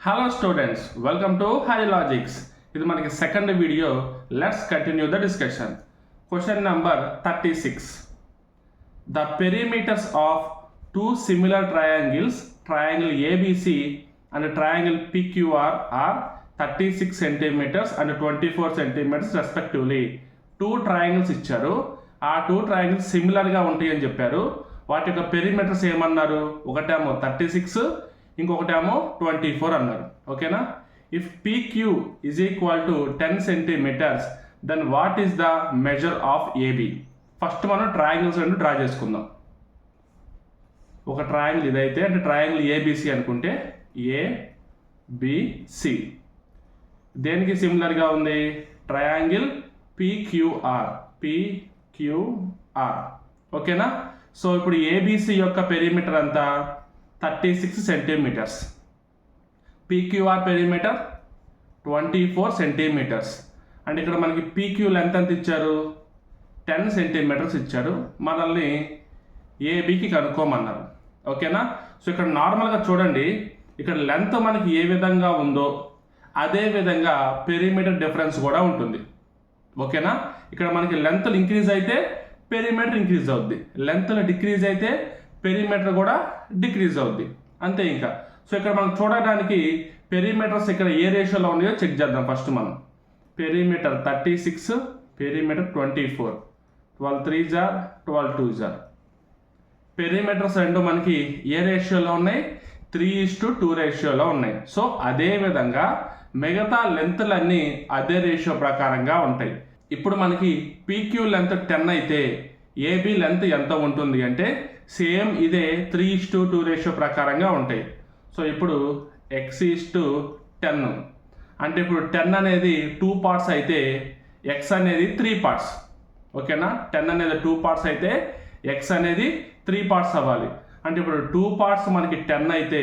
Hello students, welcome to High Logics. ఇది మనకి second video. Let's continue the discussion. Question number 36. The perimeters of two similar triangles, triangle ABC and triangle PQR are 36 centimeters and 24 centimeters respectively. Two triangles ఇచ్చారు. ఆ two triangles సిమిలర్గా ఉంటాయి అని చెప్పారు. వాటి యొక్క పెరిమీటర్స్ ఏమన్నారు? ఒకటేమో 36, ఇంకొకటేమో 24 అన్నారు. ఓకేనా? If PQ is equal to 10 centimetres then what is the measure of AB? First మనం ట్రయాంగిల్స్ రెండు డ్రా చేసుకుందాం. ఒక ట్రయాంగిల్ ఇదైతే అంటే ట్రయాంగిల్ ABC అనుకుంటే ABC దేనికి సిమిలర్గా ఉంది? Triangle PQR. ఓకేనా? సో ఇప్పుడు ABC యొక్క పెరిమీటర్ అంతా 36 centimetres, PQR perimeter 24 centimetres. And ఇక్కడ మనకి PQ లెంత్ ఎంత ఇచ్చారు? 10 సెంటీమీటర్స్ ఇచ్చారు. మనల్ని ABకి కనుక్కోమన్నారు. ఓకేనా? సో ఇక్కడ నార్మల్గా చూడండి, ఇక్కడ లెంత్ మనకి ఏ విధంగా ఉందో అదే విధంగా పెరిమీటర్ డిఫరెన్స్ కూడా ఉంటుంది. ఓకేనా? ఇక్కడ మనకి లెంత్లు ఇంక్రీజ్ అయితే పెరిమీటర్ ఇంక్రీజ్ అవుద్ది, లెంత్లు డిక్రీజ్ అయితే పెరిమీటర్ కూడా డిక్రీజ్ అవుద్ది. అంతే ఇంకా. సో ఇక్కడ మనం చూడడానికి పెరిమీటర్స్ ఇక్కడ ఏ రేషియోలో ఉన్నాయో చెక్ చేద్దాం. ఫస్ట్ మనం perimeter 36, perimeter 24, 12 3s are 12 2s are. Perimeters రెండు మనకి ఏ రేషియోలో ఉన్నాయి? 3:2 రేషియోలో ఉన్నాయి. సో అదే విధంగా మిగతా లెంత్లన్నీ అదే రేషియో ప్రకారంగా ఉంటాయి. ఇప్పుడు మనకి PQ లెంత్ 10 అయితే AB లెంత్ ఎంత ఉంటుంది అంటే సేమ్ ఇదే 3:2 రేషియో ప్రకారంగా ఉంటాయి. సో ఇప్పుడు x:10 అంటే ఇప్పుడు 10 అనేది 2 పార్ట్స్ అయితే x అనేది 3 పార్ట్స్. ఓకేనా? 10 అనేది 2 పార్ట్స్ అయితే x అనేది 3 పార్ట్స్ అవ్వాలి. అంటే ఇప్పుడు 2 పార్ట్స్ మనకి 10 అయితే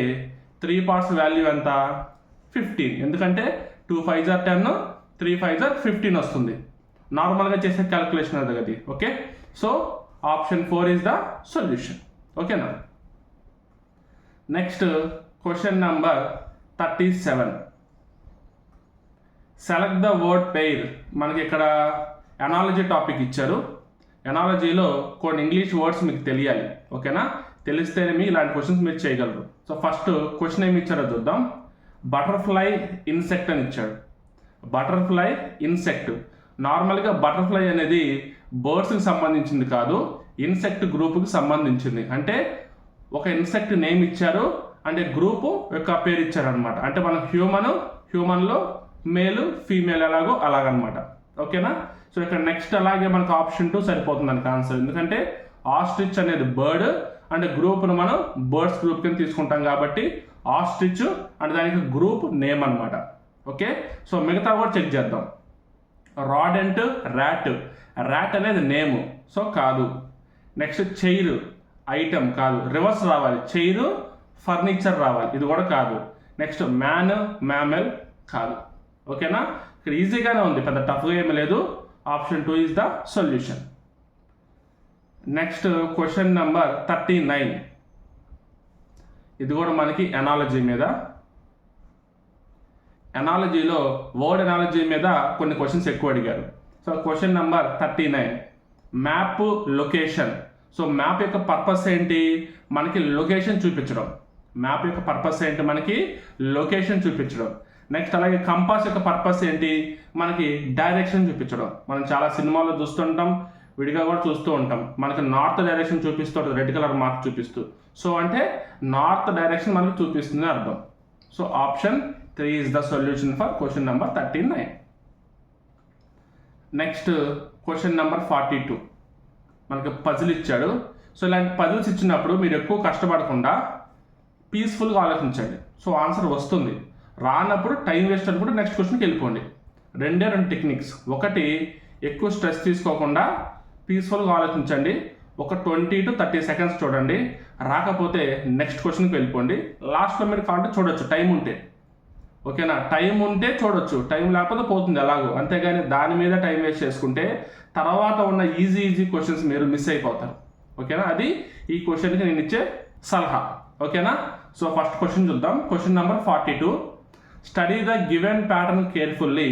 3 పార్ట్స్ వాల్యూ ఎంత? 15. ఎందుకంటే 2 5s are 10, 3 5s are 15 వస్తుంది. నార్మల్గా చేసే క్యాలిక్యులేషన్ అది కదా. Okay? So option 4 is the solution. ఓకేనా? Next question number 37. Select the word pair. మనకి ఇక్కడ ఎనాలజీ టాపిక్ ఇచ్చారు. ఎనాలజీలో కొన్ని ఇంగ్లీష్ వర్డ్స్ మీకు తెలియాలి. ఓకేనా? తెలిస్తేనే మీ ఇలాంటి క్వశ్చన్స్ మీరు చేయగలరు. సో ఫస్ట్ క్వశ్చన్ ఏమి ఇచ్చారో చూద్దాం. బటర్ఫ్లై ఇన్సెక్ట్ అని ఇచ్చాడు. Butterfly insect. నార్మల్గా బటర్ఫ్లై అనేది బర్డ్స్కి సంబంధించింది కాదు, ఇన్సెక్ట్ గ్రూప్కి సంబంధించింది. అంటే ఒక ఇన్సెక్ట్ నేమ్ ఇచ్చారు, అంటే గ్రూపు యొక్క పేరు ఇచ్చారనమాట. అంటే మనం హ్యూమన్లో మేల్ ఫీమేల్ ఎలాగో అలాగనమాట. ఓకేనా? సో ఇక్కడ నెక్స్ట్ అలాగే మనకు ఆప్షన్ 2 సరిపోతుంది దానికి ఆన్సర్. ఎందుకంటే ఆస్ట్రిచ్ అనేది బర్డ్, అంటే గ్రూప్ను మనం బర్డ్స్ గ్రూప్ కింద తీసుకుంటాం కాబట్టి ఆస్ట్రిచ్ అంటే దానికి గ్రూప్ నేమ్ అనమాట. ఓకే? సో మిగతా కూడా చెక్ చేద్దాం. రాడెంట్, ర్యాట్ అనేది నేము, సో కాదు. నెక్స్ట్ చైర్ ఐటమ్ కాదు, రివర్స్ రావాలి. చైర్ ఫర్నిచర్ రావాలి, ఇది కూడా కాదు. నెక్స్ట్ మ్యామెల్ కాదు. ఓకేనా? ఇక్కడ ఈజీగానే ఉంది, పెద్ద టఫ్గా ఏమీ లేదు. Option 2 is the solution. Next question number 39. ఇది కూడా మనకి ఎనాలజీ మీద. ఎనాలజీలో వర్డ్ ఎనాలజీ మీద కొన్ని క్వశ్చన్స్ ఎక్కువ అడిగారు. So question number 39. Map location. So map యొక్క పర్పస్ ఏంటి? మనకి లొకేషన్ చూపించడం. మ్యాప్ యొక్క పర్పస్ ఏంటి? మనకి లొకేషన్ చూపించడం. నెక్స్ట్ అలాగే కంపాస్ యొక్క పర్పస్ ఏంటి? మనకి డైరెక్షన్ చూపించడం. మనం చాలా సినిమాల్లో చూస్తుంటాం, విడిగా కూడా చూస్తూ ఉంటాం. మనకి నార్త్ డైరెక్షన్ చూపిస్తూ ఉంటుంది, రెడ్ కలర్ మార్క్ చూపిస్తూ. సో అంటే నార్త్ డైరెక్షన్ మనకి చూపిస్తుంది అర్థం. So option 3 is the solution for question number 39. Next question number 42. మనకి పజిల్ ఇచ్చాడు. సో ఇలాంటి పజిల్స్ ఇచ్చినప్పుడు మీరు ఎక్కువ కష్టపడకుండా పీస్ఫుల్గా ఆలోచించండి. సో ఆన్సర్ వస్తుంది. రానప్పుడు టైం వేస్ట్ అనుకుంటే నెక్స్ట్ క్వశ్చన్కి వెళ్ళిపోండి. రెండు టెక్నిక్స్. ఒకటి, ఎక్కువ స్ట్రెస్ తీసుకోకుండా పీస్ఫుల్గా ఆలోచించండి. ఒక 20 to 30 సెకండ్స్ చూడండి. రాకపోతే నెక్స్ట్ క్వశ్చన్కి వెళ్ళిపోండి. లాస్ట్లో మీరు కావాలంటే చూడొచ్చు టైం ఉంటే. ఓకేనా? టైం ఉంటే చూడొచ్చు, టైం లేకపోతే పోతుంది ఎలాగో. అంతేగాని దాని మీద టైం వేస్ట్ చేసుకుంటే తర్వాత ఉన్న ఈజీ క్వశ్చన్స్ మీరు మిస్ అయిపోతారు. ఓకేనా? అది ఈ క్వశ్చన్కి నేను ఇచ్చే సలహా. ఓకేనా? సో ఫస్ట్ క్వశ్చన్ చూద్దాం. Question number 42. Study the given pattern carefully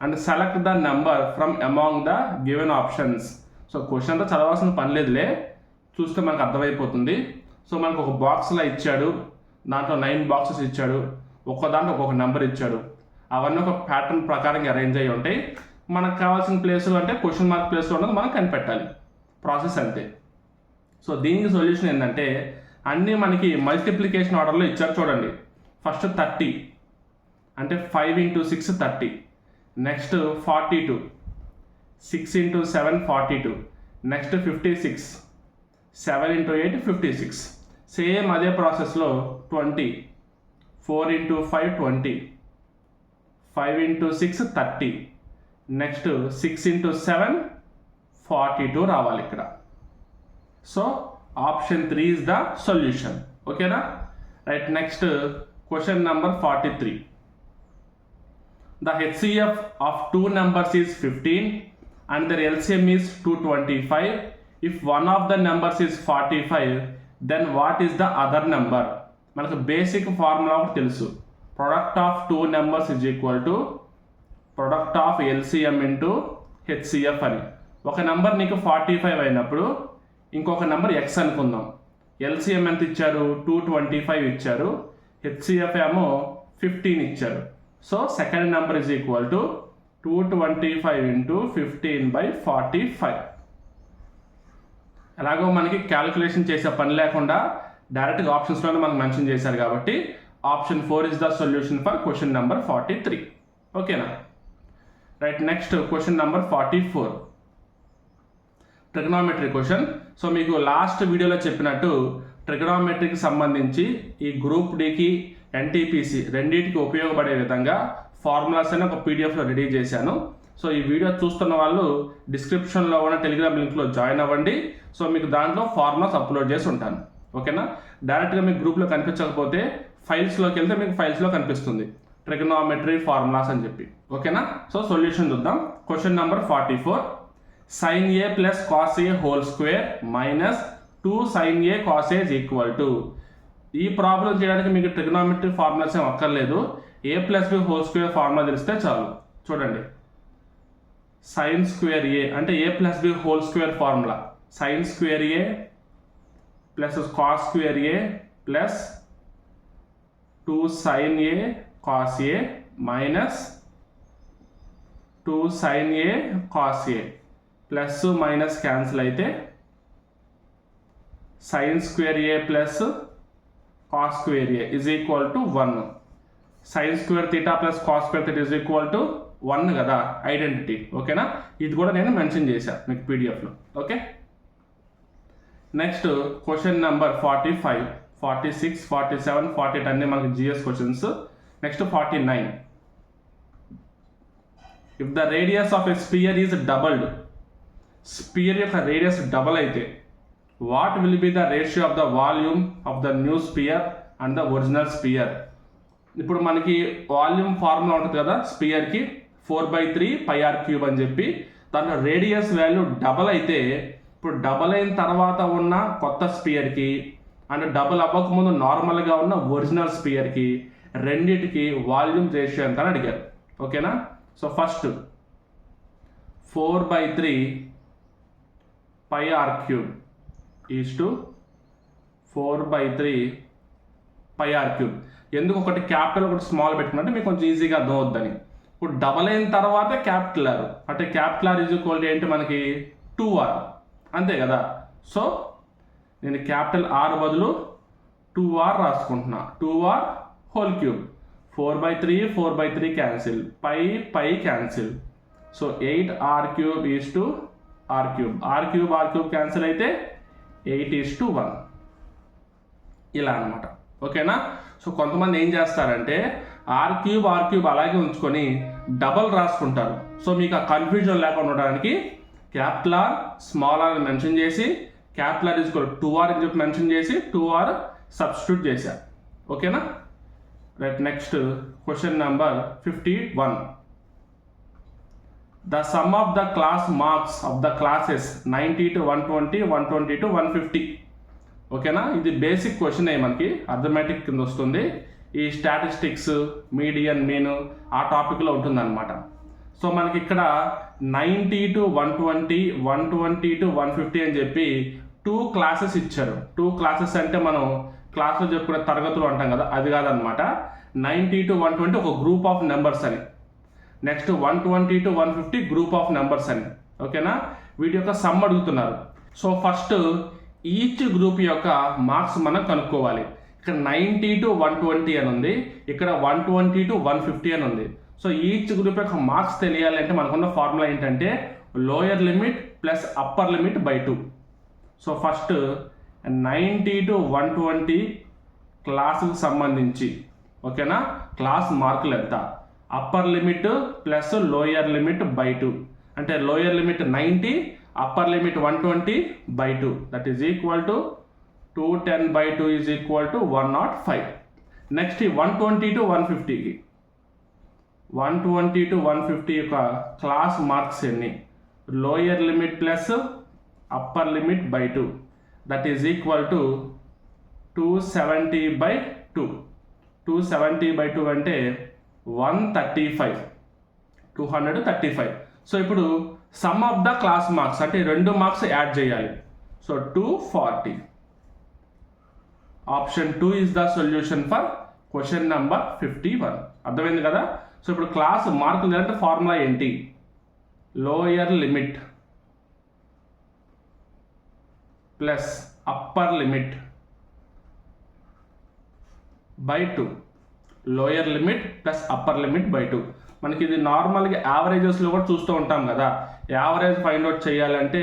and select the number from among the given options. So question అంతా చదవాల్సిన పని లేదులే, చూస్తే మనకు అర్థమైపోతుంది. సో మనకు ఒక బాక్స్లో ఇచ్చాడు, దాంట్లో 9 బాక్సెస్ ఇచ్చాడు, ఒక్కో దాంట్లో ఒక్కొక్క నెంబర్ ఇచ్చాడు. అవన్నీ ఒక ప్యాటర్న్ ప్రకారంగా అరేంజ్ అయ్యి ఉంటాయి. మనకు కావాల్సిన ప్లేస్లో అంటే క్వశ్చన్ మార్క్ ప్లేస్లో ఉన్నది మనం కనిపెట్టాలి. ప్రాసెస్ అంతే. సో దీనికి సొల్యూషన్ ఏంటంటే అన్నీ మనకి మల్టిప్లికేషన్ ఆర్డర్లో ఇచ్చారు చూడండి. ఫస్ట్ 30 అంటే 5 × 6 30. నెక్స్ట్ 42, 6 × 7 42. నెక్స్ట్ 56, 7 × 8 56. సేమ్ అదే ప్రాసెస్లో 20, 4 × 5 20, 5 × 6 30. నెక్స్ట్ 6 × 7 42 రావాలి ఇక్కడ. So option 3 is the solution. ఓకేనా? Right. Next question number 43. The HCF of two numbers is 15 and their LCM is 225. If one of the numbers is 45, then what is the other number? మనకు basic formula ఒకటి తెలుసు. Product of two numbers is equal to product of LCM into HCF అని. ఒక number నీకు 45 అయినప్పుడు ఇంకొక number x అనుకుందాం. LCM ఎంత ఇచ్చారు? 225 ఇచ్చారు. HCF ఏమో 15 ఇచ్చారు. So second number is equal to 225 × 15/45. ఎలాగో మనకి క్యాలిక్యులేషన్ చేసే పని లేకుండా డైరెక్ట్గా ఆప్షన్స్లోనే మనకు మెన్షన్ చేశారు కాబట్టి option 4 is the solution for question number 43. ఓకేనా? Right. Next question number 44. Trigonometry question. So మీకు లాస్ట్ వీడియోలో చెప్పినట్టు ట్రిగనామెట్రీకి సంబంధించి ఈ గ్రూప్ డికి NTPC రెండింటికి ఉపయోగపడే విధంగా ఫార్ములాస్ అని ఒక పీడిఎఫ్లో రెడీ చేశాను. సో ఈ వీడియో చూస్తున్న వాళ్ళు డిస్క్రిప్షన్లో ఉన్న టెలిగ్రామ్ లింక్లో జాయిన్ అవ్వండి. సో మీకు దాంట్లో ఫార్ములాస్ అప్లోడ్ చేసి ఉంటాను. ఓకేనా? డైరెక్ట్గా మీకు గ్రూప్లో కనిపించకపోతే ఫైల్స్లోకి వెళ్తే మీకు ఫైల్స్లో కనిపిస్తుంది ట్రిగనామెట్రీ ఫార్ములాస్ అని చెప్పి. ఓకేనా? సో సొల్యూషన్ చూద్దాం. Question number 44. sin a plus cos a whole square minus 2 sin a cos a is equal to. ఈ ప్రాబ్లం చేయడానికి మీకు ట్రిగనామెట్రీ ఫార్ములాస్ ఏం అక్కర్లేదు. a plus b whole square formula తెలిస్తే చాలు. చూడండి, sin square a అంటే a plus b whole square formula sin square a plus cos square a plus 2 sin a cos a minus 2 sin a cos a plus minus cancel అయితే sin square a plus cos square a is equal to 1. sin square theta plus cos square theta is equal to 1 కదా identity. ఓకేనా? ఇది కూడా నేను mention చేశాను మీకు పీడిఎఫ్లో. Okay. Next question number 45, 46, 47, 48 అన్నీ మనకి GS questions. Next 49. If the radius of a sphere is doubled, sphere యొక్క రేడియస్ డబల్ అయితే what will be the ratio of the volume of the new sphere and the original sphere? ఇప్పుడు మనకి volume formula ఉంటుంది కదా స్పియర్కి, 4/3 πr³ అని చెప్పి. దాంట్లో radius value double అయితే ఇప్పుడు డబల్ అయిన తర్వాత ఉన్న కొత్త స్పియర్కి అండ్ డబల్ అవ్వకముందు నార్మల్గా ఉన్న ఒరిజినల్ స్పియర్కి రెండింటికి వాల్యూమ్ రేషియో ఎంత అని అడిగారు. ఓకేనా? So first 4/3 πr³ is to 4/3 πr³. ఎందుకు ఒకటి క్యాపిటల్ ఒకటి స్మాల్ పెట్టుకున్నట్టే మీకు కొంచెం ఈజీగా అర్థం అవుద్దని. ఇప్పుడు డబల్ అయిన తర్వాత క్యాపిటల్ ఆర్ అంటే క్యాపిటల్ ఆర్ ఈజ్ ఈక్వల్ ఏంటి మనకి 2r అంతే కదా. సో నేను క్యాపిటల్ ఆర్ బదులు 2r రాసుకుంటున్నా. 2r whole cube. 4/3 4/3 cancel, pi cancel. So 8r³ is to r³ r³ cancel అయితే 8:1 ఇలా అనమాట. ఓకేనా? సో కొంతమంది ఏం చేస్తారంటే r³ అలాగే ఉంచుకొని డబల్ రాసుకుంటారు. సో మీకు ఆ కన్ఫ్యూజన్ లేకుండా ఉండడానికి capital R small R mention చేసి capital R is equal 2r అని చెప్పి మెన్షన్ చేసి 2r సబ్స్టిట్యూట్ చేశారు. ఓకేనా? Right. Next question number 51. The sum of the class marks of the classes 90 to 120, 120 to 150. ఓకేనా? ఇది బేసిక్ క్వశ్చన్ మనకి అర్థమెటిక్ కింద వస్తుంది. ఈ స్టాటిస్టిక్స్, మీడియన్, మీన్ ఆ టాపిక్లో ఉంటుందన్నమాట. సో మనకి ఇక్కడ 90 to 120, 120 to 150 అని చెప్పి 2 క్లాసెస్ ఇచ్చారు. 2 క్లాసెస్ అంటే మనం క్లాస్లో చెప్పుకునే తరగతులు అంటాం కదా, అది కాదనమాట. 90 to 120 ఒక గ్రూప్ ఆఫ్ నెంబర్స్ అని, next 120 to 150 group of numbers అని. ఓకేనా, వీటి యొక్క సమ్ అడుగుతున్నారు. సో ఫస్ట్ ఈచ్ గ్రూప్ యొక్క మార్క్స్ మనం కనుక్కోవాలి. ఇక్కడ 90 to 120 అని ఉంది, ఇక్కడ 120 to 150 అని ఉంది. సో ఈచ్ గ్రూప్ యొక్క మార్క్స్ తెలియాలి అంటే మనకున్న ఫార్ములా ఏంటంటే lower limit plus upper limit by 2. So first 90 to 120 క్లాసుకు సంబంధించి, ఓకేనా, క్లాస్ మార్కులు ఎంత, upper limit plus lower limit by 2, అంటే lower limit 90, upper limit 120 by 2, that is equal to 210 by 2 is equal to 105. Next 120 to 150కి 120 to 150 యొక్క class marks ఎన్ని, lower limit plus upper limit by 2, that is equal to 270 by 2. 270 by 2 అంటే 135, 235. So ఇప్పుడు some of the class marks అంటే 2 marks add చేయాలి. So 240. Option 2 is the solution for question number 51. అర్థమైంది కదా. So ఇప్పుడు class మార్కులు అంటే ఫార్ములా ఏంటి, lower limit plus upper limit by 2, lower limit plus upper limit by 2. మనకి ఇది నార్మల్గా యావరేజెస్లో కూడా చూస్తూ ఉంటాం కదా. యావరేజ్ ఫైండ్ అవుట్ చేయాలంటే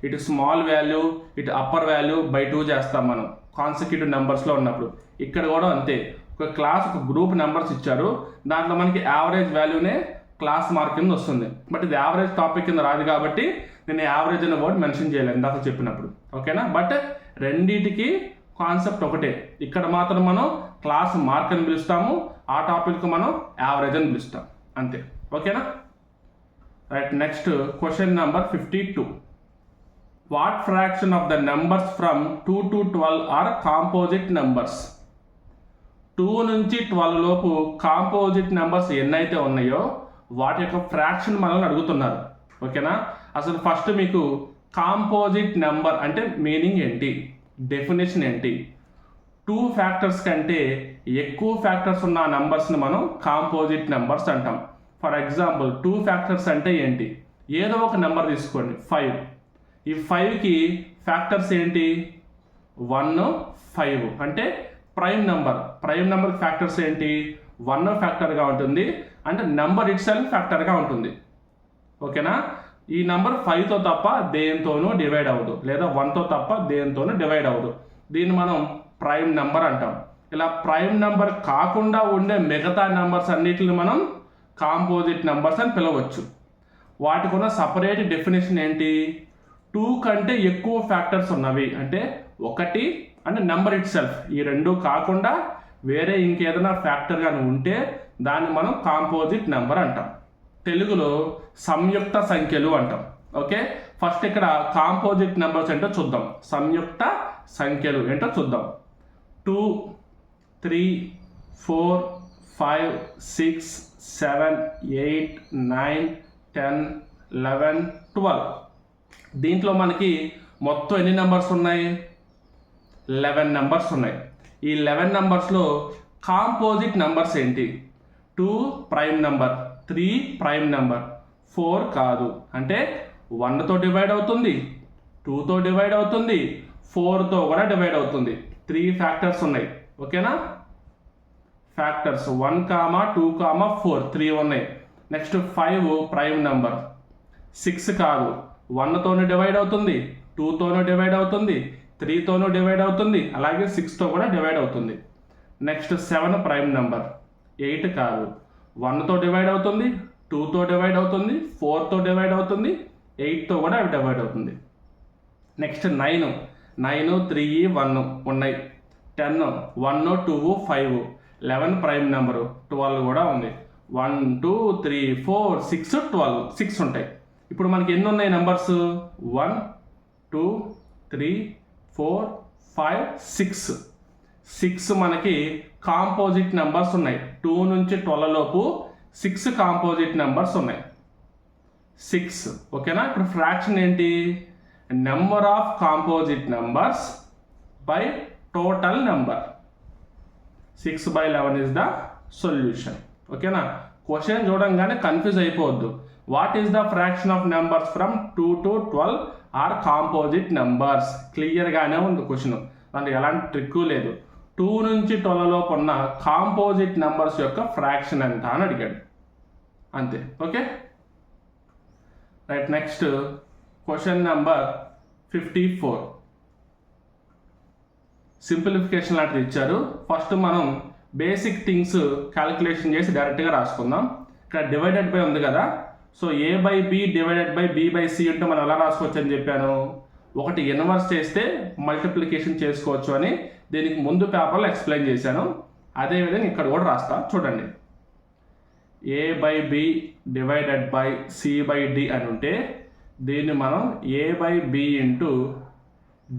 ఇటు స్మాల్ వాల్యూ ఇటు అప్పర్ వాల్యూ బై 2 చేస్తాం మనం కాన్సిక్యూటివ్ నెంబర్స్లో ఉన్నప్పుడు. ఇక్కడ కూడా అంతే, ఒక క్లాస్ ఒక గ్రూప్ నెంబర్స్ ఇచ్చారు, దాంట్లో మనకి యావరేజ్ వాల్యూనే క్లాస్ మార్క్ కింద వస్తుంది. బట్ ఇది యావరేజ్ టాపిక్ కింద రాదు కాబట్టి నేను యావరేజ్ అనే వర్డ్ మెన్షన్ చేయలేదు ఇందాక చెప్పినప్పుడు. ఓకేనా, బట్ రెండింటికి కాన్సెప్ట్ ఒకటే. ఇక్కడ మాత్రం మనం క్లాస్ మార్క్ అని పిలుస్తాము, ఆ టాపిక్ మనం యావరేజ్ అని పిలుస్తాం, అంతే. ఓకేనా, right. Next question number 52. What fraction of the numbers from 2 to 12 are composite numbers? 2 నుంచి 12 లోపు కాంపోజిట్ నెంబర్స్ ఎన్నైతే ఉన్నాయో వాటి యొక్క ఫ్రాక్షన్ మనల్ని అడుగుతున్నారు. ఓకేనా, అసలు ఫస్ట్ మీకు కాంపోజిట్ నెంబర్ అంటే మీనింగ్ ఏంటి, డెఫినేషన్ ఏంటి? 2 ఫ్యాక్టర్స్ కంటే ఎక్కువ ఫ్యాక్టర్స్ ఉన్న నెంబర్స్ని మనం కాంపోజిట్ నెంబర్స్ అంటాం. ఫర్ ఎగ్జాంపుల్ 2 ఫ్యాక్టర్స్ అంటే ఏంటి, ఏదో ఒక నెంబర్ తీసుకోండి 5. ఈ 5కి ఫ్యాక్టర్స్ ఏంటి, 1, 5 అంటే prime number. Prime number factors ఏంటి, 1 ఫ్యాక్టర్గా ఉంటుంది, అంటే నెంబర్ ఇట్ సెల్ఫ్ ఫ్యాక్టర్గా ఉంటుంది. ఓకేనా, ఈ నెంబర్ 5తో తప్ప దేనితోనూ డివైడ్ అవ్వదు, లేదా 1తో తప్ప దేనితోనూ డివైడ్ అవ్వదు. దీన్ని మనం ప్రైమ్ నెంబర్ అంటాం. ఇలా ప్రైమ్ నెంబర్ కాకుండా ఉండే మిగతా నెంబర్స్ అన్నిటిని మనం కాంపోజిట్ నెంబర్స్ అని పిలవచ్చు. వాటికి ఉన్న సపరేట్ డెఫినేషన్ ఏంటి, 2 కంటే ఎక్కువ ఫ్యాక్టర్స్ ఉన్నవి అంటే 1 అంటే నెంబర్ ఇట్ సెల్ఫ్, ఈ 2 కాకుండా వేరే ఇంకేదైనా ఫ్యాక్టర్ కానీ ఉంటే దాన్ని మనం కాంపోజిట్ నెంబర్ అంటాం. తెలుగులో సంయుక్త సంఖ్యలు అంటాం. ఓకే, ఫస్ట్ ఇక్కడ కాంపోజిట్ నెంబర్స్ ఏంటో చూద్దాం, సంయుక్త సంఖ్యలు ఏంటో చూద్దాం. 2, 3, 4, 5, 6, 7, 8, 9, 10, 11, 12. దీంట్లో మనకి మొత్తం ఎన్ని నెంబర్స్ ఉన్నాయి, 11 నెంబర్స్ ఉన్నాయి. ఈ 11 నెంబర్స్లో కాంపోజిట్ నెంబర్స్ ఏంటి, 2 ప్రైమ్ నెంబర్, 3 ప్రైమ్ నెంబర్, 4 కాదు, అంటే 1తో డివైడ్ అవుతుంది, 2తో డివైడ్ అవుతుంది, 4తో కూడా డివైడ్ అవుతుంది. 3 ఫ్యాక్టర్స్ ఉన్నాయి. ఓకేనా, ఫ్యాక్టర్స్ 1, 2, 4, 3 ఉన్నాయి. నెక్స్ట్ 5 ప్రైమ్ నెంబర్, 6 కాదు, 1తోనూ డివైడ్ అవుతుంది, 2తోనూ డివైడ్ అవుతుంది, 3తోనూ డివైడ్ అవుతుంది, అలాగే 6తో కూడా డివైడ్ అవుతుంది. నెక్స్ట్ 7 ప్రైమ్ నెంబర్, 8 కాదు, 1తో డివైడ్ అవుతుంది, 2తో డివైడ్ అవుతుంది, 4తో డివైడ్ అవుతుంది, 8తో కూడా డివైడ్ అవుతుంది. నెక్స్ట్ 9, 3, 1 ఉన్నాయి. 10, 1, 2, 5, 11 ప్రైమ్ నెంబరు, 12 కూడా ఉంది. 1, 2, 3, 4, 6, 12, 6 ఉంటాయి. ఇప్పుడు మనకి ఎన్ని ఉన్నాయి నెంబర్స్, 1, 2, 3, 4, 5, 6. 6 మనకి కాంపోజిట్ నెంబర్స్ ఉన్నాయి. 2 నుంచి 12 లోపు 6 కాంపోజిట్ నెంబర్స్ ఉన్నాయి. 6 ఓకేనా. ఇప్పుడు ఫ్రాక్షన్ ఏంటి? Number of composite numbers by total number. 6/11 is the solution. ఓకేనా. క్వశ్చన్ చూడంగానే కన్ఫ్యూజ్ అయిపోవద్దు. What is the fraction of numbers from 2 to 12 are composite numbers? క్లియర్గానే ఉంది క్వశ్చన్, దాంట్లో ఎలాంటి ట్రిక్ లేదు. 2 నుంచి 12 లోపు ఉన్న కాంపోజిట్ నెంబర్స్ యొక్క ఫ్రాక్షన్ ఎంత అని అడిగాడు, అంతే. Okay right. Next question number 54. Simplification లాంటిది ఇచ్చారు. ఫస్ట్ మనం బేసిక్ థింగ్స్ క్యాలిక్యులేషన్ చేసి డైరెక్ట్గా రాసుకుందాం. ఇక్కడ డివైడెడ్ బై ఉంది కదా, so A/B divided by B/C ఉంటే మనం ఎలా రాసుకోవచ్చు అని చెప్పాను. ఒకటి ఇన్వర్స్ చేస్తే మల్టిప్లికేషన్ చేసుకోవచ్చు అని దీనికి ముందు పేపర్లో ఎక్స్ప్లెయిన్ చేశాను. అదేవిధంగా ఇక్కడ కూడా రాస్తా చూడండి. A/B డివైడెడ్ బై C/D అని ఉంటే దీన్ని మనం A/B ఇంటూ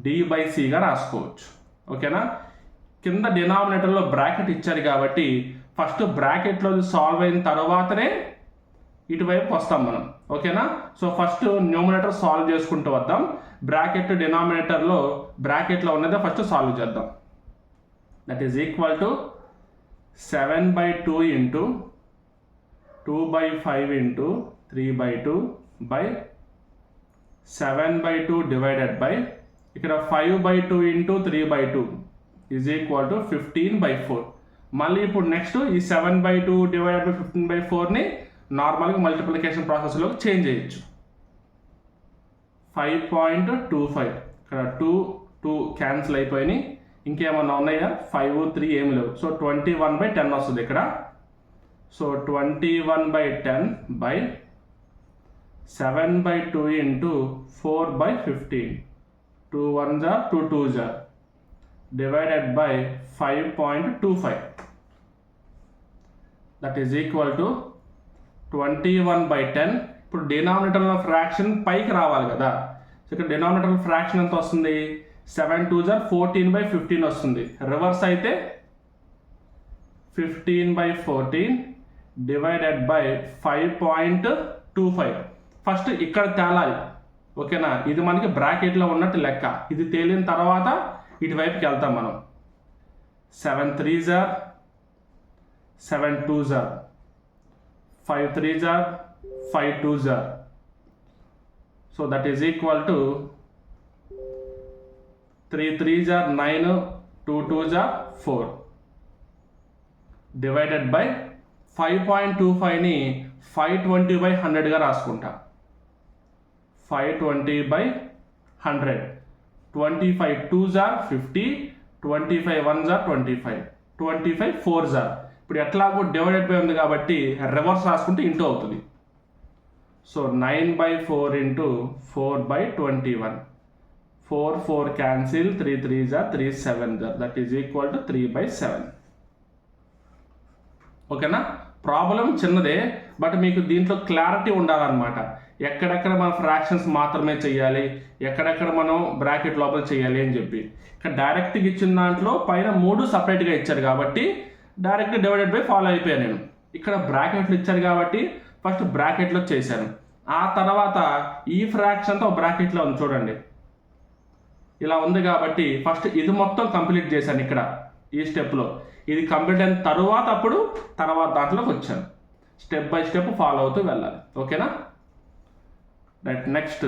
D/Cగా రాసుకోవచ్చు. ఓకేనా. కింద డినామినేటర్లో బ్రాకెట్ ఇచ్చారు కాబట్టి ఫస్ట్ బ్రాకెట్లో సాల్వ్ అయిన తర్వాతనే ఇటువైపు వస్తాం మనం. ఓకేనా. సో ఫస్ట్ న్యూమినేటర్ సాల్వ్ చేసుకుంటూ వద్దాం. బ్రాకెట్ డినామినేటర్లో బ్రాకెట్లో ఉన్నదే ఫస్ట్ సాల్వ్ చేద్దాం. That is equal to 7/2 into 2/5 into 3/2 by 7/2 divided by ఇక్కడ 5/2 ఇంటూ 3/2 ఈజ్ ఈక్వల్ టు 15/4. మళ్ళీ ఇప్పుడు నెక్స్ట్ ఈ 7/2 డివైడెడ్ బై 15/4ని నార్మల్గా మల్టిప్లికేషన్ ప్రాసెస్లోకి చేంజ్ చేయొచ్చు. 5.25 ఇక్కడ 2 క్యాన్సిల్ అయిపోయినాయి. ఇంకేమన్నా ఉన్నాయా? 5, 3 ఏమి లేవు. సో 21/10 వస్తుంది ఇక్కడ. So 21/10 by 7/2 into 4/15 2 1s are 2 2s are divided by 5.25 that is equal to 21/10. ఇప్పుడు డినామినేటర్లో ఫ్రాక్షన్ పైకి రావాలి కదా. సో ఇక్కడ డినామినేటర్ ఫ్రాక్షన్ ఎంత వస్తుంది? 7 2s are 14/15 వస్తుంది. రివర్స్ అయితే 15/14 డివైడెడ్ బై 5.25. ఫస్ట్ ఇక్కడ తేలాలి. ఓకేనా. ఇది మనకి బ్రాకెట్లో ఉన్నట్టు లెక్క. ఇది తేలిన తర్వాత ఇటువైపుకి వెళ్తాం మనం. 7 3s are 7 2s are 5 3s are 5 2s are. So that is equal to 3 3s are 9 2 2s are 4 divided by 5.25ని 520/100గా రాసుకుంటా. 520/100 25 2s are 50 25 1s are 25 25 4s are. ఇప్పుడు ఎట్లాగో డివైడెడ్ బై ఉంది కాబట్టి రివర్స్ రాసుకుంటే ఇంటూ అవుతుంది. So 9/4 into 4/21 4 4 cancel 3 3s are 3 7s are that is equal to 3/7. ఓకేనా. Problem చిన్నదే, but మీకు దీంట్లో క్లారిటీ ఉండాలన్నమాట. ఎక్కడెక్కడ మన ఫ్రాక్షన్స్ మాత్రమే చేయాలి, ఎక్కడెక్కడ మనం బ్రాకెట్ లోపల చేయాలి అని చెప్పి. ఇక్కడ డైరెక్ట్గా ఇచ్చిన దాంట్లో పైన 3 సపరేట్గా ఇచ్చారు కాబట్టి డైరెక్ట్ డివైడెడ్ బై ఫాలో అయిపోయాను నేను. ఇక్కడ బ్రాకెట్లు ఇచ్చారు కాబట్టి ఫస్ట్ బ్రాకెట్లో చేశాను. ఆ తర్వాత ఈ ఫ్రాక్షన్తో బ్రాకెట్లో ఉంది చూడండి, ఇలా ఉంది కాబట్టి ఫస్ట్ ఇది మొత్తం కంప్లీట్ చేశాను. ఇక్కడ ఈ స్టెప్లో ఇది కంప్లీట్ అయిన తర్వాత దాంట్లోకి వచ్చాను. స్టెప్ బై స్టెప్ ఫాలో అవుతూ వెళ్ళాలి. ఓకేనా. Right. Next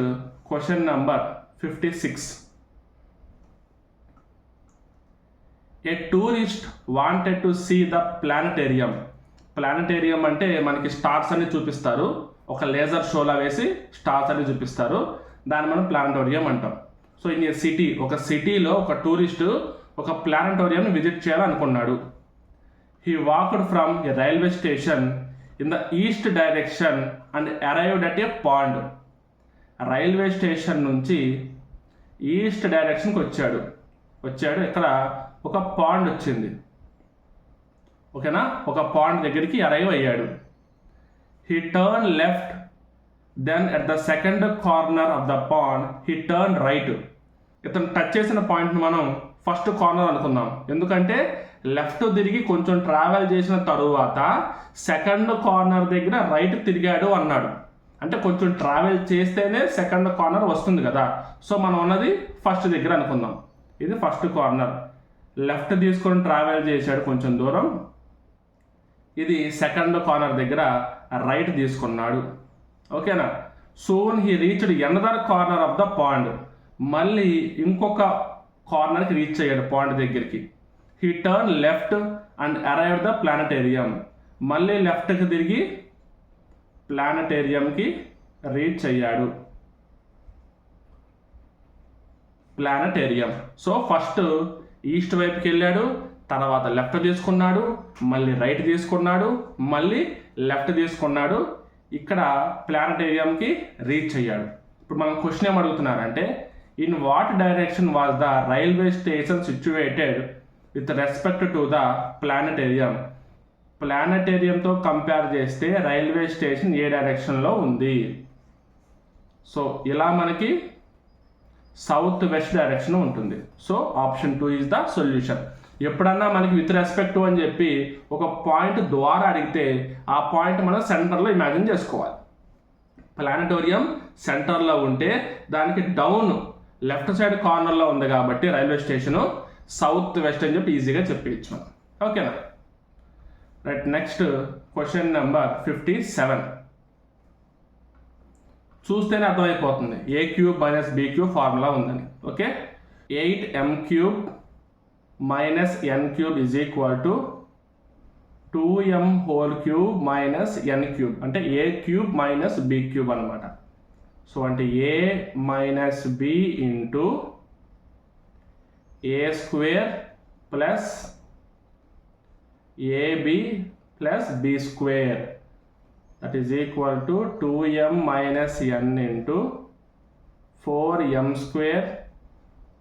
question number 56. A tourist wanted to see the planetarium. Planetarium అంటే మనకి స్టార్స్ అన్ని చూపిస్తారు. ఒక లేజర్ షోలా వేసి స్టార్స్ అన్ని చూపిస్తారు. దాన్ని మనం ప్లానటోరియం అంటాం. సో ఇన్ ఏ సిటీ, ఒక సిటీలో ఒక టూరిస్టు ఒక ప్లానటోరియంని విజిట్ చేయాలనుకున్నాడు. He walked from a railway station in the east direction and arrived at a pond. Railway station నుంచి ఈస్ట్ డైరెక్షన్కి వచ్చాడు. ఇక్కడ ఒక పాండ్ వచ్చింది. ఓకేనా. ఒక పాండ్ దగ్గరికి అరైవ్ అయ్యాడు. He turn left, then at the second corner of the pond he turn right. ఇతను టచ్ చేసిన పాయింట్ని మనం ఫస్ట్ కార్నర్ అనుకుందాం. ఎందుకంటే లెఫ్ట్ తిరిగి కొంచెం ట్రావెల్ చేసిన తరువాత సెకండ్ కార్నర్ దగ్గర రైట్ తిరిగాడు అన్నాడు. అంటే కొంచెం ట్రావెల్ చేస్తేనే సెకండ్ కార్నర్ వస్తుంది కదా. సో మనం ఉన్నది ఫస్ట్ దగ్గర అనుకుందాం. ఇది ఫస్ట్ కార్నర్. లెఫ్ట్ తీసుకొని ట్రావెల్ చేశాడు కొంచెం దూరం. ఇది సెకండ్ కార్నర్ దగ్గర రైట్ తీసుకున్నాడు. ఓకేనా. Soon he reached another corner of the pond. మళ్ళీ ఇంకొక కార్నర్కి రీచ్ అయ్యాడు పాండ్ దగ్గరికి. He turn left and arrived the planetarium. మళ్ళీ లెఫ్ట్కి తిరిగి ప్లానటేరియంకి రీచ్ అయ్యాడు. ప్లానటేరియం. సో ఫస్ట్ ఈస్ట్ వైపుకి వెళ్ళాడు, తర్వాత లెఫ్ట్ తీసుకున్నాడు, మళ్ళీ రైట్ తీసుకున్నాడు, మళ్ళీ లెఫ్ట్ తీసుకున్నాడు. ఇక్కడ ప్లానటేరియంకి రీచ్ అయ్యాడు. ఇప్పుడు మనం క్వశ్చన్ ఏం అడుగుతున్నారంటే, in what direction was the railway station situated with respect to the planetarium. ప్లానటేరియంతో కంపేర్ చేస్తే రైల్వే స్టేషన్ ఏ డైరెక్షన్లో ఉంది. సో ఇలా మనకి సౌత్ వెస్ట్ డైరెక్షన్ ఉంటుంది. So option 2 is the solution. ఎప్పుడన్నా మనకి విత్ రెస్పెక్ట్ అని చెప్పి ఒక పాయింట్ ద్వారా అడిగితే ఆ పాయింట్ మనం సెంటర్లో ఇమాజిన్ చేసుకోవాలి. ప్లానటోరియం సెంటర్లో ఉంటే దానికి డౌన్ లెఫ్ట్ సైడ్ కార్నర్లో ఉంది కాబట్టి రైల్వే స్టేషను సౌత్ వెస్ట్ అని చెప్పి ఈజీగా చెప్పేయచ్చు మనం. ఓకేనా. రైట్. Next question number 57. చూస్తేనే అర్థమైపోతుంది A cube minus B cube formula ఉందని. Okay. 8m cube minus n cube is equal to 2m whole cube minus n cube. అంటే A cube minus B cube అనమాట. సో అంటే A minus B into A square plus AB plus B square. that is equal to 2m minus n into 4m square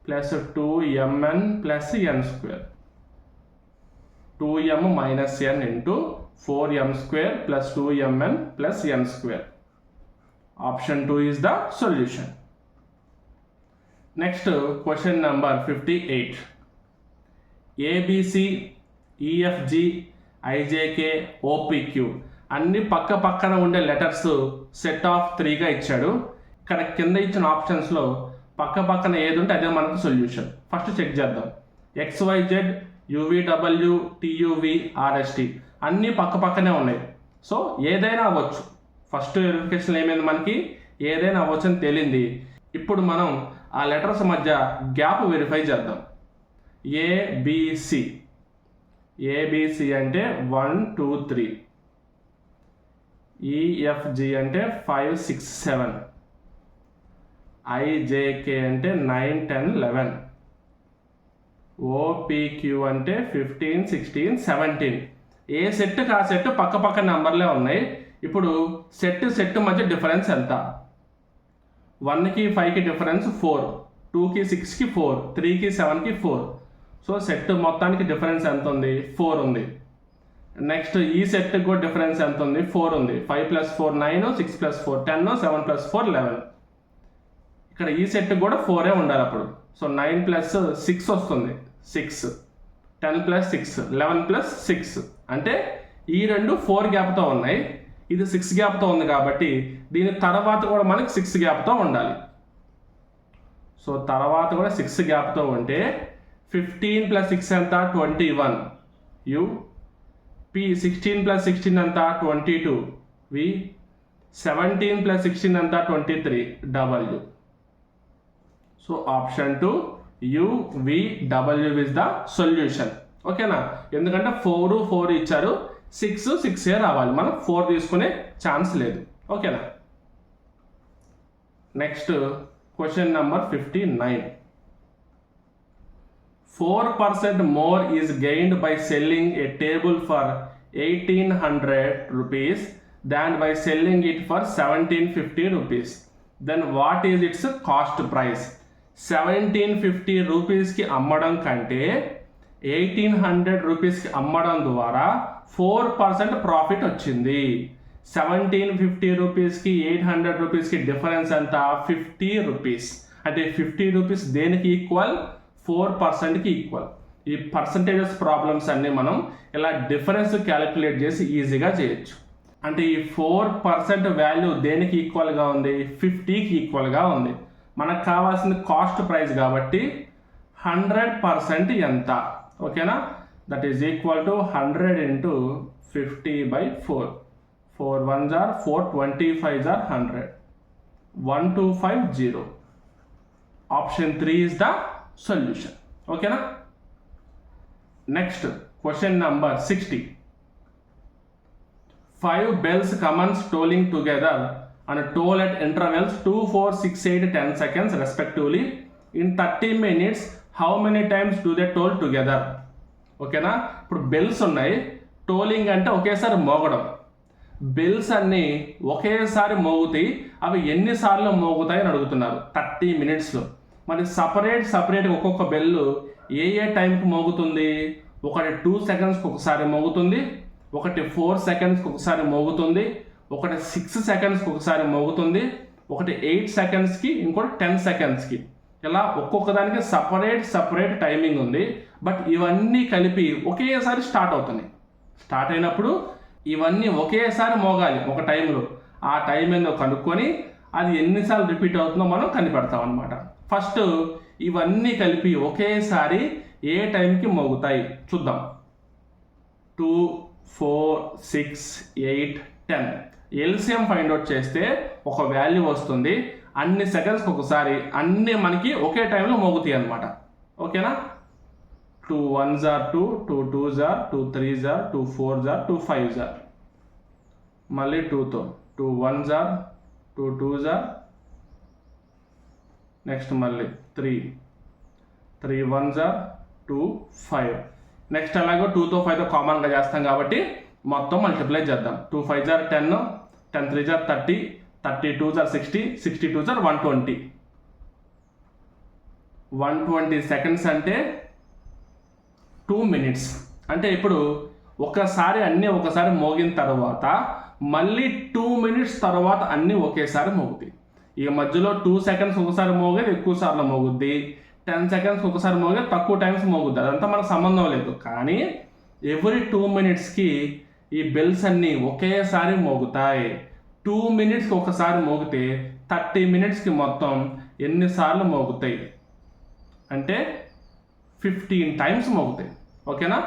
plus 2mn plus n square. 2m minus n into 4m square plus 2mn plus n square. Option 2 is the solution. Next question number 58. ABC, EFG, IJK, OPQ అన్ని పక్క పక్కన ఉండే letters set of 3గా ఇచ్చాడు. ఇక్కడ కింద ఇచ్చిన ఆప్షన్స్లో పక్క పక్కన ఏది ఉంటే అదే మనకు సొల్యూషన్. ఫస్ట్ చెక్ చేద్దాం. XYZ, UVW, TUV, RST అన్నీ పక్క పక్కనే ఉన్నాయి. సో ఏదైనా అవ్వచ్చు. ఫస్ట్ వెరిఫికేషన్ ఏమైంది, మనకి ఏదైనా అవ్వచ్చు అని తేలింది. ఇప్పుడు మనం ఆ లెటర్స్ మధ్య గ్యాప్ వెరిఫై చేద్దాం. ఏబిసి అంటే 1 2 3, EFG అంటే 5 6 7, IJK అంటే 9 10 11, OPQ అంటే 15 16 17. ఏ సెట్కి ఆ సెట్ పక్క పక్క నెంబర్లే ఉన్నాయి. ఇప్పుడు సెట్ మధ్య డిఫరెన్స్ ఎంత? 1కి 5కి డిఫరెన్స్ 4, 2కి 6కి 4, 3కి 7కి 4. సో సెట్ మొత్తానికి డిఫరెన్స్ ఎంత ఉంది? 4 ఉంది. నెక్స్ట్ ఈ సెట్కి కూడా డిఫరెన్స్ ఎంత ఉంది? 4 ఉంది. 5 + 4 9, 6 + 4 10, 7 + 4 11. ఇక్కడ ఈ సెట్ కూడా 4 ఉండాలి అప్పుడు. సో 9 + 6 వస్తుంది 6, 10 + 6 11 + 6. అంటే ఈ రెండు 4 గ్యాప్తో ఉన్నాయి, ఇది 6 గ్యాప్తో ఉంది కాబట్టి దీని తర్వాత కూడా మనకి 6 గ్యాప్తో ఉండాలి. సో తర్వాత కూడా 6 గ్యాప్తో ఉంటే 15 + 6 ఎంత? 21 U. P 16 + 16 ఎంత? 22 V. 17 + 16 ఎంత? 23 W. So option 2 UVW is the solution. ఓకేనా? ఎందుకంటే 4 ఇచ్చారు, 6 రావాలి, మనం 4 తీసుకునే ఛాన్స్ లేదు. ఓకేనా? Next question number 59. 4% more is gained by selling a table for 1800 rupees than by selling it for 1750 rupees. Then what is its cost price? 1750 రూపీస్కి అమ్మడం కంటే 1800 రూపీస్కి అమ్మడం ద్వారా 4% ప్రాఫిట్ వచ్చింది. 1750 రూపీస్కి 800 రూపీస్కి డిఫరెన్స్ ఎంత? 50 రూపీస్. అంటే 50 రూపీస్ దేనికి ఈక్వల్? 4%కి ఈక్వల్. ఈ పర్సంటేజెస్ ప్రాబ్లమ్స్ అన్నీ మనం ఇలా డిఫరెన్స్ క్యాలిక్యులేట్ చేసి ఈజీగా చేయొచ్చు. అంటే ఈ 4% వాల్యూ దేనికి ఈక్వల్గా ఉంది? 50కి ఈక్వల్గా ఉంది. మనకు కావాల్సింది కాస్ట్ ప్రైస్ కాబట్టి 100% ఎంత? ఓకేనా? That is equal to 100 into 50/4. 4 1s are 4, 25s are 100. 1250. Option 3 is the solution. ఓకేనా? Next question number 60. 5 bells commence tolling together and toll at intervals 2, 4, 6, 8, 10 seconds respectively. In 30 minutes, how many times do they toll together? ఓకేనా? ఇప్పుడు bells ఉన్నాయి. టోలింగ్ అంటే ఒకేసారి మోగడం. Bells అన్నీ ఒకేసారి మోగుతాయి. అవి ఎన్నిసార్లు మోగుతాయి అని అడుగుతున్నారు 30 minutesలో. మరి సపరేట్ ఒక్కొక్క బెల్లు ఏ టైంకి మోగుతుంది? ఒకటి 2 secondsకి ఒకసారి మోగుతుంది, ఒకటి 4 secondsకి ఒకసారి మోగుతుంది, ఒకటి 6 secondsకి ఒకసారి మోగుతుంది, ఒకటి 8 secondsకి, ఇంకోటి 10 secondsకి. ఇలా ఒక్కొక్క దానికి సపరేట్ టైమింగ్ ఉంది. బట్ ఇవన్నీ కలిపి ఒకేసారి స్టార్ట్ అవుతున్నాయి. స్టార్ట్ అయినప్పుడు ఇవన్నీ ఒకేసారి మోగాలి ఒక టైంలో. ఆ టైం ఏందో కనుక్కొని అది ఎన్నిసార్లు రిపీట్ అవుతుందో మనం కనిపెడతాం అనమాట. ఫస్ట్ ఇవన్నీ కలిపి ఒకేసారి ఏ టైంకి మోగుతాయి చూద్దాం. 2, 4, 6, 8, 10. ఎల్సిఎం ఫైండ్ అవుట్ చేస్తే ఒక వాల్యూ వస్తుంది. అన్ని సెకండ్స్కి ఒకసారి అన్నీ మనకి ఒకే టైంలో మోగుతాయి అనమాట. ఓకేనా? 2 1s are 2, 2 2s are 2 3s are 2 4s are 2 5s are. మళ్ళీ 2తో 2 1s are 2 2s are. Next మళ్ళీ 3 1s are 2 5. నెక్స్ట్ అలాగే 2తో 5తో కామన్గా చేస్తాం కాబట్టి మొత్తం మల్టిప్లై చేద్దాం. 2 5s are 10, 10 3s are 30, 32s are 60, 62s are 120. 120 seconds అంటే 2 minutes. అంటే ఇప్పుడు ఒకసారి మోగిన తర్వాత మళ్ళీ 2 minutes తర్వాత అన్నీ ఒకేసారి మోగుతాయి. ఈ మధ్యలో 2 seconds ఒకసారి మోగేది ఎక్కువ సార్లు మోగుద్ది, 10 seconds ఒకసారి మోగేది తక్కువ టైమ్స్ మోగుద్ది. అదంతా మనకు సంబంధం లేదు. కానీ ఎవ్రీ 2 minutesకి ఈ బెల్స్ అన్నీ ఒకేసారి మోగుతాయి. 2 minutesకి ఒకసారి మోగితే 30 minutesకి మొత్తం ఎన్నిసార్లు మోగుతాయి అంటే 15 times మోగుతాయి. ఓకేనా?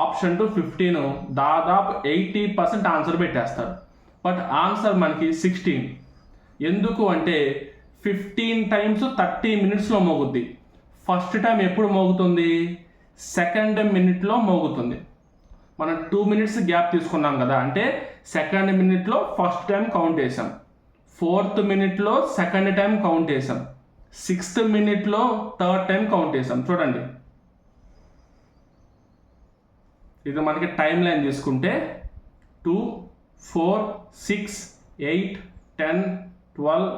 ఆప్షన్ 15 దాదాపు 80% ఆన్సర్ పెట్టేస్తారు. బట్ ఆన్సర్ మనకి 16. ఎందుకు అంటే 15 times 30 minutesలో మోగుద్ది. ఫస్ట్ టైం ఎప్పుడు మోగుతుంది? సెకండ్ మినిట్లో మోగుతుంది. మనం 2 minutes గ్యాప్ తీసుకున్నాం కదా, అంటే సెకండ్ మినిట్లో ఫస్ట్ టైం కౌంట్ చేసాం, 4th minute second time count చేసాం, 6th minute third time count చేసాం. చూడండి, ఇది మనకి టైం లైన్ తీసుకుంటే 2 4 6 8 10 12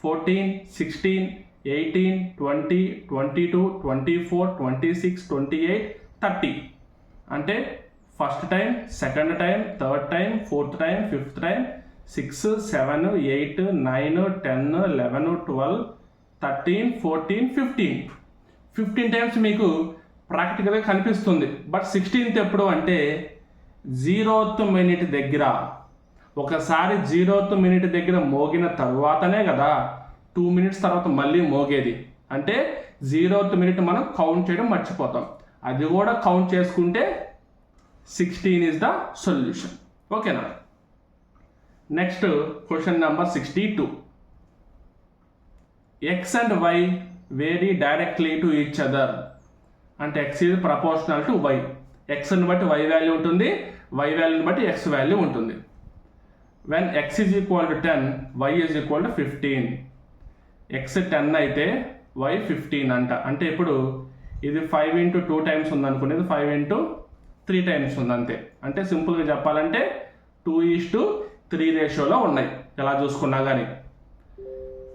14 16 18 20 22 24 26 28 30. అంటే first time, second time, third time, fourth time, fifth time, 6 7 8 9 10 11 12 13 14 15 times మీకు ప్రాక్టికల్గా కనిపిస్తుంది. బట్ 16th ఎప్పుడు అంటే 0th minute దగ్గర. ఒకసారి 0th minute దగ్గర మోగిన తర్వాతనే కదా 2 minutes తర్వాత మళ్ళీ మోగేది. అంటే 0th minute మనం కౌంట్ చేయడం మర్చిపోతాం. అది కూడా కౌంట్ చేసుకుంటే 16 is the solution. ఓకేనా? Next question number 62. X and Y vary directly to each other. అంటే x is proportional to y. xని బట్టి y వాల్యూ ఉంటుంది, y వాల్యూని బట్టి x వాల్యూ ఉంటుంది. when x is equal to 10, y is equal to 15. x 10 అయితే y 15 అంట. అంటే ఇప్పుడు ఇది 5 into 2 times ఉందనుకునేది 5 into 3 times ఉంది అంతే. అంటే సింపుల్గా చెప్పాలంటే 2:3 రేషియోలో ఉన్నాయి ఎలా చూసుకున్నా కానీ.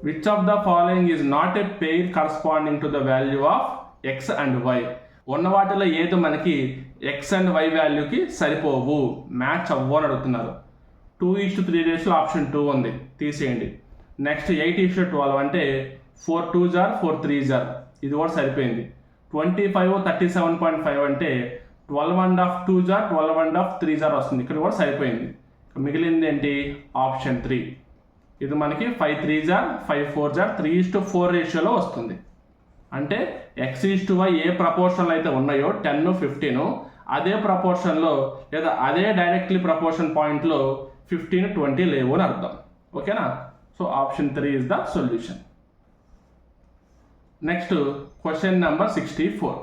Which of the following is not a pair corresponding to the value of x and y. ఉన్న వాటిలో ఏదో మనకి ఎక్స్ అండ్ వై వాల్యూకి సరిపోవు, మ్యాచ్ అవ్వు అని అడుగుతున్నారు. 2:3 రేషియో ఆప్షన్ 2 ఉంది, తీసేయండి. నెక్స్ట్ 8:12 అంటే 4 2s are 4 3s are, ఇది కూడా సరిపోయింది. 25 37.5 అంటే 12.5 2 జార్ 12.5 3 జార్ వస్తుంది. ఇక్కడ కూడా సరిపోయింది. మిగిలింది ఏంటి? ఆప్షన్ 3. ఇది మనకి 5 3 జార్ 5 4 జార్ 3:4 రేషియోలో వస్తుంది. అంటే x:y ఏ ప్రపోర్షన్లో అయితే ఉన్నాయో 10 15 అదే ప్రపోర్షన్లో లేదా అదే డైరెక్ట్లీ ప్రపోర్షన్ పాయింట్లో 15 20 లేవు అని అర్థం. ఓకేనా? So option 3 is the solution. Next question number 64.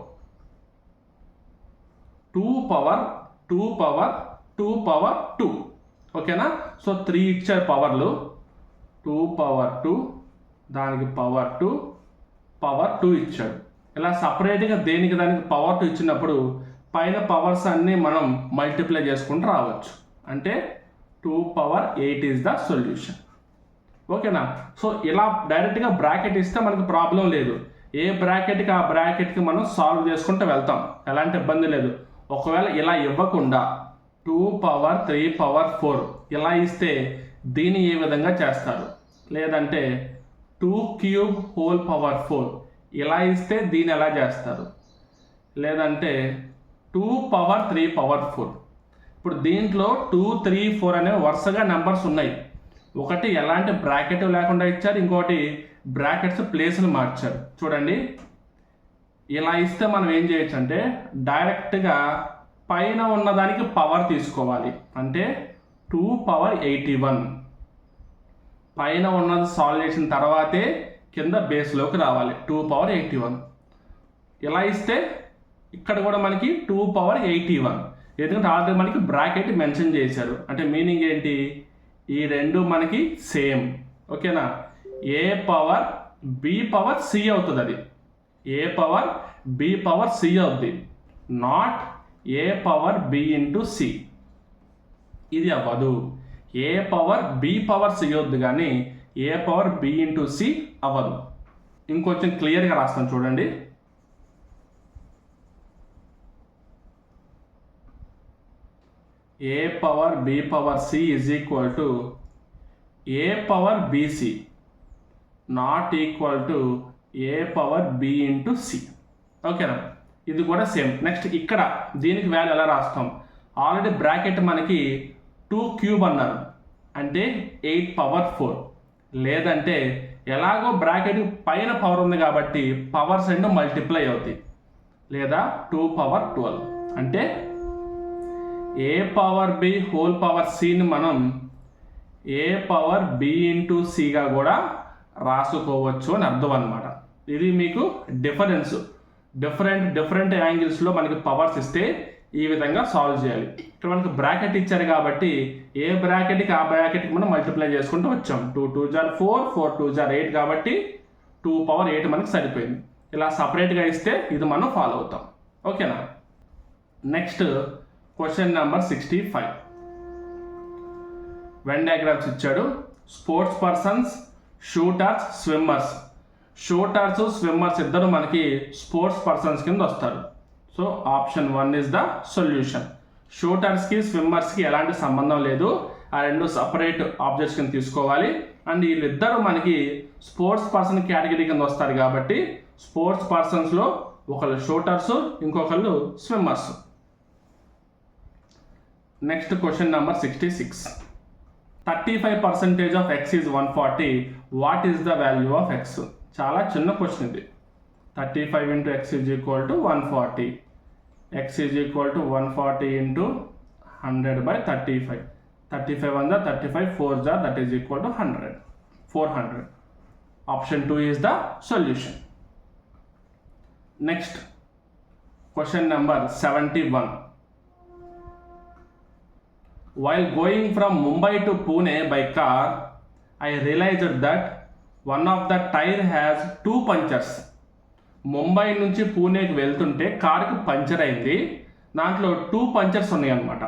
2 power 2 ఓకేనా? సో 3 ఇచ్చారు పవర్లు. 2 పవర్ 2 దానికి పవర్ 2 ఇచ్చాడు. ఇలా సపరేట్గా దేనికి దానికి పవర్ 2 ఇచ్చినప్పుడు పైన పవర్స్ అన్నీ మనం మల్టిప్లై చేసుకుంటూ రావచ్చు. అంటే 2 పవర్ 8 ఈజ్ ద సొల్యూషన్. ఓకేనా? సో ఇలా డైరెక్ట్గా బ్రాకెట్ ఇస్తే మనకు ప్రాబ్లం లేదు. ఏ బ్రాకెట్కి ఆ బ్రాకెట్కి మనం సాల్వ్ చేసుకుంటూ వెళ్తాం, ఎలాంటి ఇబ్బంది లేదు. ఒకవేళ ఇలా ఇవ్వకుండా 2 పవర్ 3 పవర్ 4 ఇలా ఇస్తే దీన్ని ఏ విధంగా చేస్తారు? లేదంటే 2 క్యూబ్ హోల్ పవర్ 4 ఇలా ఇస్తే దీన్ని ఎలా చేస్తారు? లేదంటే 2 పవర్ 3 పవర్ 4. ఇప్పుడు దీంట్లో 2 3 4 అనే వరుసగా నెంబర్స్ ఉన్నాయి. ఒకటి ఎలాంటి బ్రాకెట్ లేకుండా ఇచ్చారు, ఇంకోటి బ్రాకెట్స్ ప్లేస్లు మార్చారు. చూడండి, ఇలా ఇస్తే మనం ఏం చేయొచ్చు అంటే డైరెక్ట్గా పైన ఉన్నదానికి పవర్ తీసుకోవాలి. అంటే 2 పవర్ 81 పైన ఉన్నది సాల్వ్ చేసిన తర్వాతే కింద బేస్లోకి రావాలి. 2 పవర్ 81. ఇలా ఇస్తే ఇక్కడ కూడా మనకి 2 పవర్ 81, ఎందుకంటే ఆల్రెడీ మనకి బ్రాకెట్ మెన్షన్ చేశారు. అంటే మీనింగ్ ఏంటి? ఈ రెండు మనకి సేమ్. ఓకేనా? A power B power C అవుతుంది. అది A power B power C అవుతుంది, not A power B into C. ఇది అవ్వదు. A power B power C అవుతుంది కానీ A power B into C అవ్వదు. ఇంకొంచెం క్లియర్గా రాస్తాను చూడండి. A power B power C is equal to A power BC, not equal to A power B into C. ఓకేనా? ఇది కూడా సేమ్. నెక్స్ట్ ఇక్కడ దీనికి వాల్యూ ఎలా రాస్తాం? ఆల్రెడీ బ్రాకెట్ మనకి 2 క్యూబ్ అన్నారు, అంటే 8 పవర్ 4. లేదంటే ఎలాగో బ్రాకెట్ పైన పవర్ ఉంది కాబట్టి పవర్స్ రెండు మల్టిప్లై అవుతాయి. లేదా 2 పవర్ 12 అంటే ఏ పవర్ బి హోల్ పవర్ సిని మనం ఏ పవర్ బి ఇంటూ సిగా కూడా రాసుకోవచ్చు అని అర్థం అనమాట. ఇది మీకు డిఫరెన్స్. డిఫరెంట్ యాంగిల్స్లో మనకి పవర్స్ ఇస్తే ఈ విధంగా సాల్వ్ చేయాలి. ఇక్కడ మనకి బ్రాకెట్ ఇచ్చారు కాబట్టి ఏ బ్రాకెట్కి ఆ బ్రాకెట్కి మనం మల్టిప్లై చేసుకుంటూ వచ్చాం. 2 2 జార్ 4 4 2 జార్ 8 కాబట్టి 2 పవర్ 8 మనకి సరిపోయింది. ఇలా సపరేట్గా ఇస్తే ఇది మనం ఫాలో అవుతాం. ఓకేనా? Next question number 65. Venn diagrams ఇచ్చాడు. Sports persons, shooters, swimmers. Shooters swimmers ఇద్దరు మనకి స్పోర్ట్స్ పర్సన్స్ కింద వస్తారు. So option 1 is the solution. షూటర్స్కి స్విమ్మర్స్కి ఎలాంటి సంబంధం లేదు. ఆ రెండు సపరేట్ ఆబ్జెక్ట్స్ కింద తీసుకోవాలి. అండ్ వీళ్ళిద్దరూ మనకి స్పోర్ట్స్ పర్సన్ కేటగిరీ కింద వస్తారు కాబట్టి స్పోర్ట్స్ పర్సన్స్లో ఒకళ్ళు షూటర్స్, ఇంకొకళ్ళు swimmers. Next question number 66. 35% of x is 140. What is the value of x? చాలా చిన్న క్వశ్చన్ ఇది. 35 into x is equal to 140. x is equal to 140 into 100 by 35. 35 on the 35 4s are, that is equal to 100. 400. Option 2 is the solution. Next question number 71. While going from Mumbai to Pune by car, I realized that one of the tire has 2 punctures. Mumbai నుంచి పూణేకి వెళ్తుంటే కార్కి puncture అయింది. దాంట్లో 2 punctures ఉన్నాయి అన్నమాట.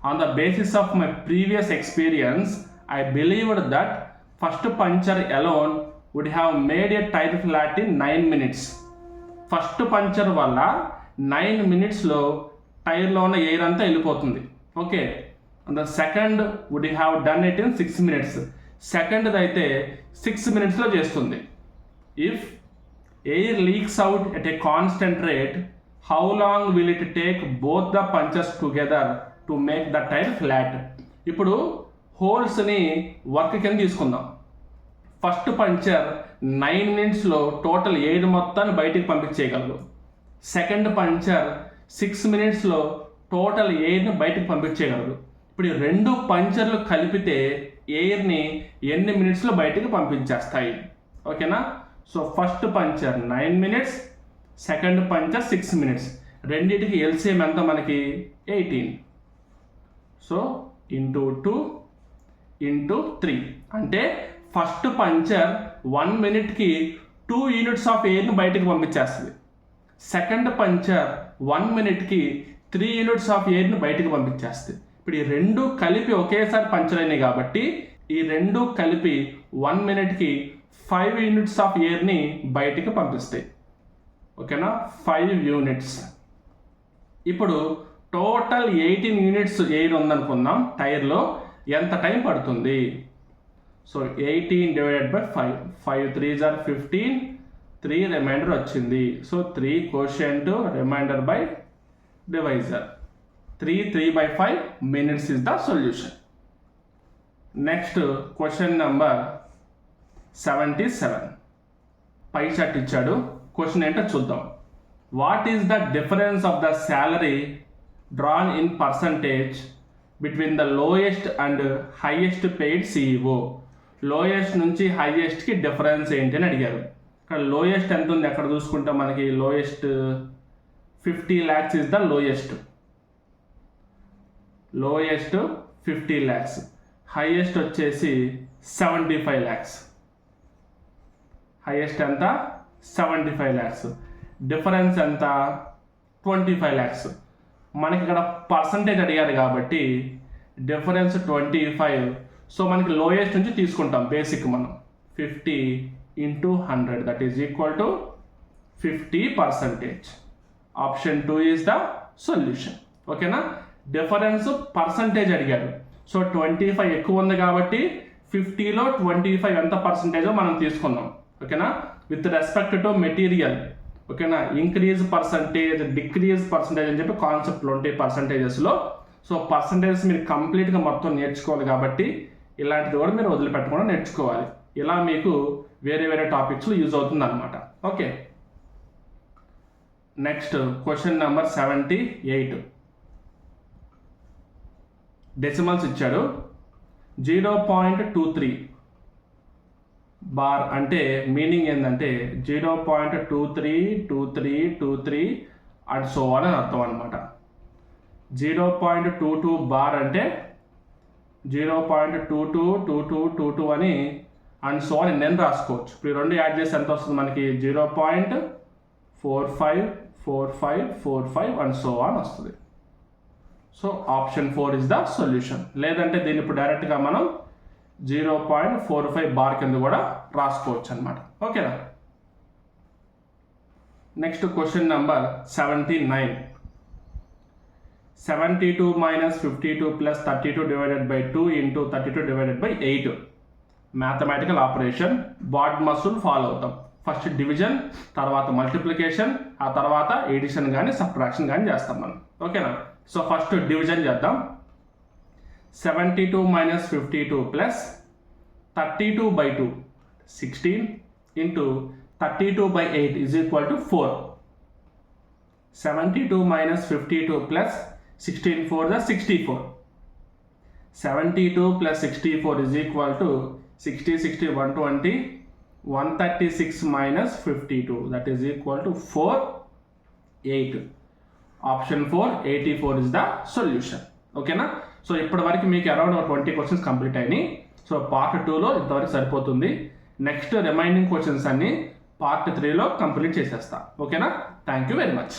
On the basis of my previous experience I believed that first puncture alone would have made a tyre flat in 9 minutes. First puncture వల్ల 9 minutesలో టైర్లో ఉన్న ఎయిర్ అంతా వెళ్ళిపోతుంది. Okay. And the second would have done it in 6 minutes. సెకండ్ది అయితే 6 minutesలో చేస్తుంది. If air leaks out at a constant rate, how long will it take both the punches together to make the tyre flat? ఇప్పుడు హోల్స్ని work కింద తీసుకుందాం. First puncture 9 minutesలో total air మొత్తాన్ని బయటికి పంపించేయగలదు. సెకండ్ పంచర్ 6 minutesలో టోటల్ ఎయిర్ని బయటికి పంపించేయగలదు. ఇప్పుడు ఈ 2 పంచర్లు కలిపితే ఎయిర్ని ఎన్ని మినిట్స్లో బయటికి పంపించేస్తాయి? ఓకేనా? So first puncture 9 minutes, second puncture 6 minutes. రెండింటికి ఎల్సిఎం ఎంత మనకి? 18. సో ఇంటూ 2 ఇంటూ 3 అంటే ఫస్ట్ పంచర్ 1 minute-కి 2 units ఆఫ్ ఎయిర్ని బయటికి పంపించేస్తుంది. సెకండ్ పంచర్ 1 minute-కి 3 units ఆఫ్ ఎయిర్ని బయటికి పంపించేస్తుంది. ఇప్పుడు ఈ 2 కలిపి ఒకేసారి పంచర్ అయినాయి కాబట్టి ఈ 2 కలిపి 1 minute-కి 5 units ఆఫ్ ఎయిర్ని బయటికి పంపిస్తాయి. ఓకేనా? 5 units. ఇప్పుడు టోటల్ 18 units ఎయిర్ ఉందనుకుందాం టైర్లో. ఎంత టైం పడుతుంది? So 18 divided by 5. 5 3s are 15. 3 remainder వచ్చింది. So 3 quotient remainder by divisor. 3/5 minutes is the solution. Next question number 77. Pie chart ఇచ్చాడు. క్వశ్చన్ ఏంటో చూద్దాం. What is the difference of the salary drawn in percentage between the lowest and highest paid CEO? Lowest నుంచి హైయెస్ట్కి difference ఏంటి అని అడిగారు. ఇక్కడ lowest ఎంత ఉంది? ఎక్కడ చూసుకుంటే మనకి lowest 50 lakhs is the lowest. 50 lakhs. Highest వచ్చేసి 75 lakhs. హైయెస్ట్ ఎంత? 75 lakhs. డిఫరెన్స్ ఎంత? 25 lakhs. మనకి ఇక్కడ పర్సంటేజ్ అడిగారు కాబట్టి డిఫరెన్స్ 25. సో మనకి లోయెస్ట్ నుంచి తీసుకుంటాం బేసిక్ మనం. 50 into 100 that is equal to 50%. Option 2 is the solution. ఓకేనా? డిఫరెన్స్ పర్సంటేజ్ అడిగారు. సో 25 ఎక్కువ ఉంది కాబట్టి 50లో 25 ఎంత పర్సంటేజో మనం తీసుకుందాం. ఓకేనా? With respect to material. ఓకేనా? ఇంక్రీజ్ పర్సంటేజ్, డిక్రీజ్ పర్సంటేజ్ అని చెప్పి కాన్సెప్ట్లు ఉంటాయి పర్సంటేజెస్లో. సో పర్సంటేజెస్ మీరు కంప్లీట్గా మొత్తం నేర్చుకోవాలి కాబట్టి ఇలాంటిది కూడా మీరు వదిలిపెట్టకుండా నేర్చుకోవాలి. ఇలా మీకు వేరే వేరే టాపిక్స్లో యూజ్ అవుతుంది అనమాట. Okay, next question number 78. Decimals ఇచ్చాడు. 0.23 బార్ అంటే మీనింగ్ ఏంటంటే 0.232323 అండ్ సో అని అర్థం అనమాట. 0.22 బార్ అంటే 0.222222 అని అండ్ సో అని నేను రాసుకోవచ్చు. ఇప్పుడు ఈ 2 యాడ్ చేసి ఎంత వస్తుంది మనకి? 0.454545 అండ్ సో అని వస్తుంది. So option 4 is the solution. లేదంటే దీన్ని ఇప్పుడు డైరెక్ట్గా మనం 0.45 బార్ కింద కూడా రాసుకోవచ్చు అనమాట. ఓకేనా? Next question number 79. 72 minus 52 plus 32 divided by 2 into 32 divided by 8. Mathematical operation. BODMAS follow అవుతాం. ఫస్ట్ డివిజన్, తర్వాత మల్టిప్లికేషన్, ఆ తర్వాత ఎడిషన్ కానీ సబ్ట్రాక్షన్ కానీ చేస్తాం మనం. ఓకేనా? సో ఫస్ట్ డివిజన్ చేద్దాం. 72 minus 52 plus 32 by 2 16 into 32 by 8 is equal to 4. 72 minus 52 plus 16 4 is 64. 72 plus 64 is equal to 60 60 120. 136 minus 52 that is equal to 4 8. Option 4 84 is the solution. ఓకేనా? సో ఇప్పటి వరకు మీకు అరౌండ్ 20 క్వశ్చన్స్ కంప్లీట్ అయినాయి. So part 2లో ఇంతవరకు సరిపోతుంది. Next remaining questions అన్ని part 3లో complete చేసేస్తా. ఓకేనా? Thank you very much.